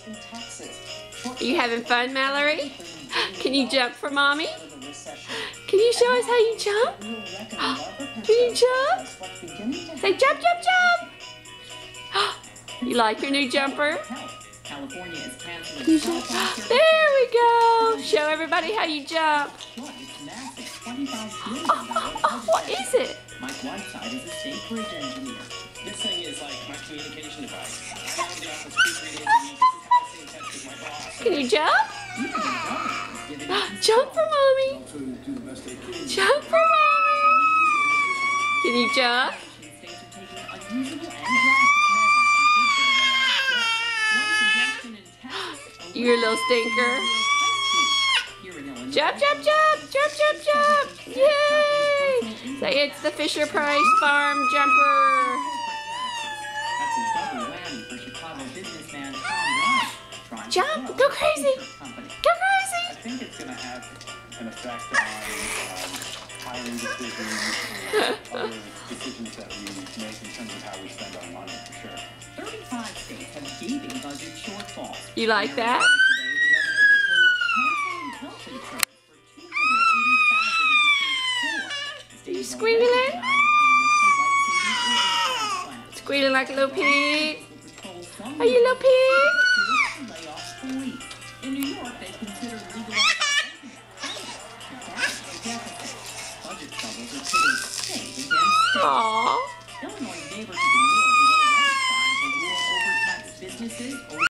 Are you having fun, Mallory? Can you jump for mommy? Can you show us how you jump? Can you jump? Say jump, jump, jump! You like your new jumper? You jump? There we go! Show everybody how you jump. What is it? My right side is a safe bridge engineer. This thing is like my communication device. I found the office 2-3 days a week. This is how I stay in touch with my boss. Can you jump? Jump for mommy. Jump for mommy. Can you jump? You're a little stinker. Jump, jump, jump, jump, jump, jump. Yay! Say it's the Fisher Price Farm jumper. Jump, go crazy. Go crazy. I think it's going to have an effect on hiring decisions, other decisions that we make in terms of how we spend our money, for sure. 35 states have gaping budget shortfalls. You like that? Are you squealing? Squealing like a little pig? Are you a little pig?